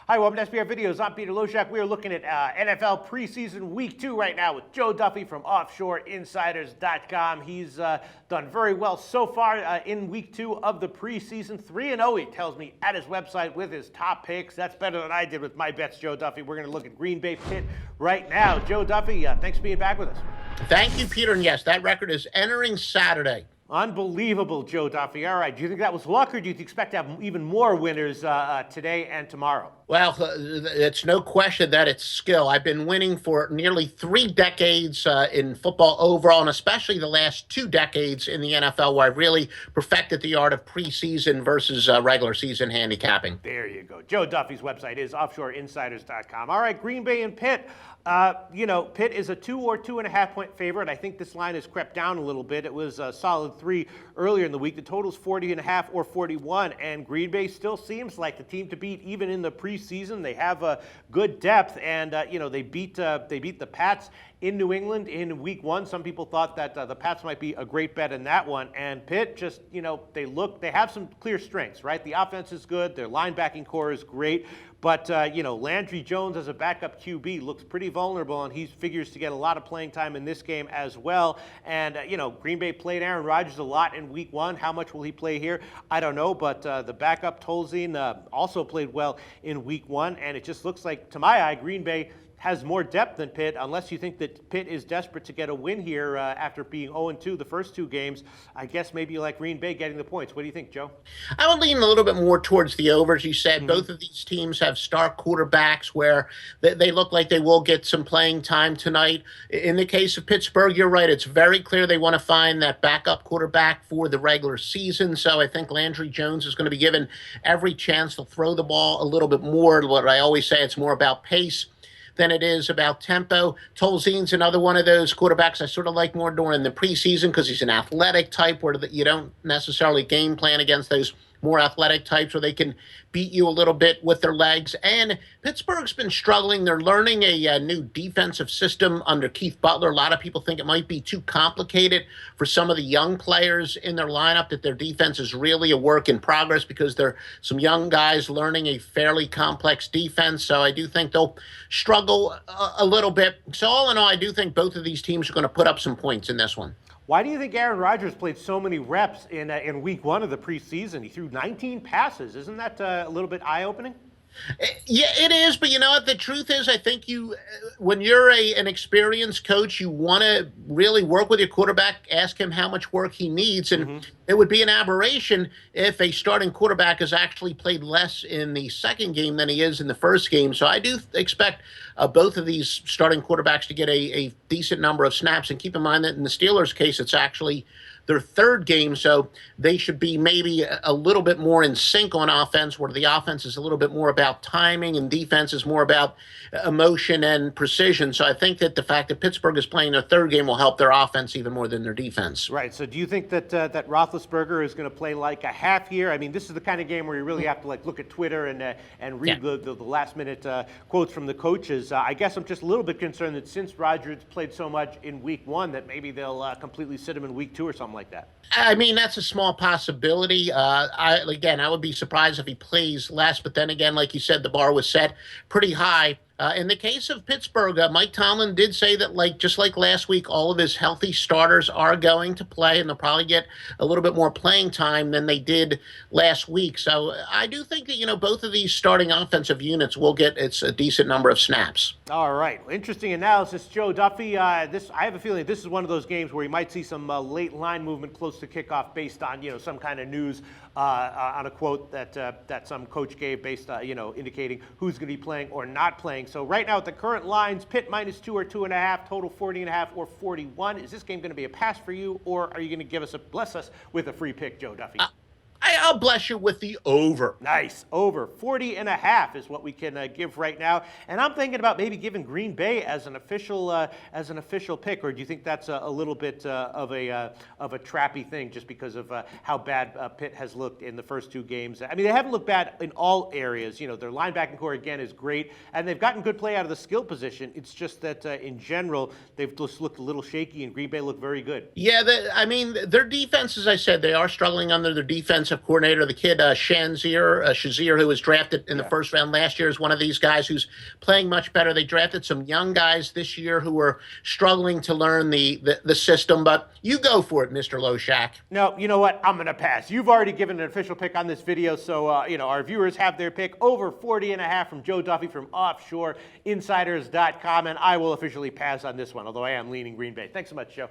Hi, welcome to SBR Videos. I'm Peter Loshak. We are looking at NFL preseason week 2 right now with Joe Duffy from OffshoreInsiders.com. He's done very well so far in week 2 of the preseason. 3-0, he tells me, at his website with his top picks. That's better than I did with my bets, Joe Duffy. We're going to look at Green Bay Pitt right now. Joe Duffy, thanks for being back with us. Thank you, Peter. And yes, that record is entering Saturday. Unbelievable, Joe Duffy. All right, do you think that was luck, or do you expect to have even more winners today and tomorrow? Well, it's no question that it's skill. I've been winning for nearly 3 decades in football overall, and especially the last 2 decades in the NFL, where I've really perfected the art of preseason versus regular season handicapping. There you go. Joe Duffy's website is offshoreinsiders.com. All right, Green Bay and Pitt. Pitt is a 2 or 2.5 point favorite. I think this line has crept down a little bit. It was a solid 3 earlier in the week. The total's 40.5 or 41, and Green Bay still seems like the team to beat even in the preseason. They have a good depth, and they beat the Pats in New England in week 1. Some people thought that the Pats might be a great bet in that one, and Pitt just they have some clear strengths, right? The offense is good, their linebacking core is great, but Landry Jones as a backup QB looks pretty vulnerable, and he figures to get a lot of playing time in this game as well. And Green Bay played Aaron Rodgers a lot in week 1. How much will he play here? I don't know, but the backup Tolzien also played well in week 1, and it just looks like, to my eye, Green Bay has more depth than Pitt, unless you think that Pitt is desperate to get a win here after being 0-2 the first 2 games. I guess maybe you like Green Bay getting the points. What do you think, Joe? I would lean a little bit more towards the over, as you said. Both of these teams have star quarterbacks where they look like they will get some playing time tonight. In the case of Pittsburgh, you're right. It's very clear they want to find that backup quarterback for the regular season. So I think Landry Jones is going to be given every chance to throw the ball a little bit more. What I always say, it's more about pace than it is about tempo. Tolzien's another one of those quarterbacks I sort of like more during the preseason because he's an athletic type where you don't necessarily game plan against those more athletic types where they can beat you a little bit with their legs. And Pittsburgh's been struggling. They're learning a new defensive system under Keith Butler. A lot of people think it might be too complicated for some of the young players in their lineup, that their defense is really a work in progress because they're some young guys learning a fairly complex defense. So I do think they'll struggle a little bit. So all in all, I do think both of these teams are going to put up some points in this one. Why do you think Aaron Rodgers played so many reps in week 1 of the preseason? He threw 19 passes. Isn't that a little bit eye-opening? Yeah, it is. But you know what? The truth is, I think when you're an experienced coach, you want to really work with your quarterback, ask him how much work he needs. And it would be an aberration if a starting quarterback has actually played less in the second game than he is in the first game. So I do expect both of these starting quarterbacks to get a decent number of snaps. And keep in mind that in the Steelers' case, it's actually their 3rd game, so they should be maybe a little bit more in sync on offense, where the offense is a little bit more about timing and defense is more about emotion and precision. So I think that the fact that Pittsburgh is playing their 3rd game will help their offense even more than their defense. Right. So do you think that that Roethlisberger is going to play like a half here? I mean, this is the kind of game where you really have to look at Twitter and read the last-minute quotes from the coaches. I guess I'm just a little bit concerned that since Rodgers played so much in week 1 that maybe they'll completely sit him in week 2 or something like that. I mean, that's a small possibility. I would be surprised if he plays less. But then again, like you said, the bar was set pretty high. In the case of Pittsburgh, Mike Tomlin did say that, just like last week, all of his healthy starters are going to play, and they'll probably get a little bit more playing time than they did last week. So I do think that, both of these starting offensive units will get a decent number of snaps. All right. Interesting analysis, Joe Duffy. I have a feeling this is one of those games where you might see some late line movement close to kickoff based on, some kind of news on a quote that some coach gave based on, indicating who's going to be playing or not playing. So right now at the current lines, Pitt -2 or 2.5, total 40.5 or 41. Is this game going to be a pass for you, or are you going to bless us with a free pick, Joe Duffy? I'll bless you with the over. Nice. Over 40.5 is what we can give right now. And I'm thinking about maybe giving Green Bay as an official pick, or do you think that's a little bit of a trappy thing just because of how bad Pitt has looked in the first 2 games? I mean, they haven't looked bad in all areas. Their linebacking core again is great, and they've gotten good play out of the skill position. It's just that in general they've just looked a little shaky, and Green Bay looked very good. Yeah, their defense, as I said, they are struggling under their defense defensive coordinator, the kid Shazier, who was drafted in the first round last year, is one of these guys who's playing much better. They drafted some young guys this year who were struggling to learn the system. But you go for it, Mr. Loshak. No, you know what? I'm going to pass. You've already given an official pick on this video, so our viewers have their pick over 40.5 from Joe Duffy from offshoreinsiders.com, and I will officially pass on this one, although I am leaning Green Bay. Thanks so much, Joe.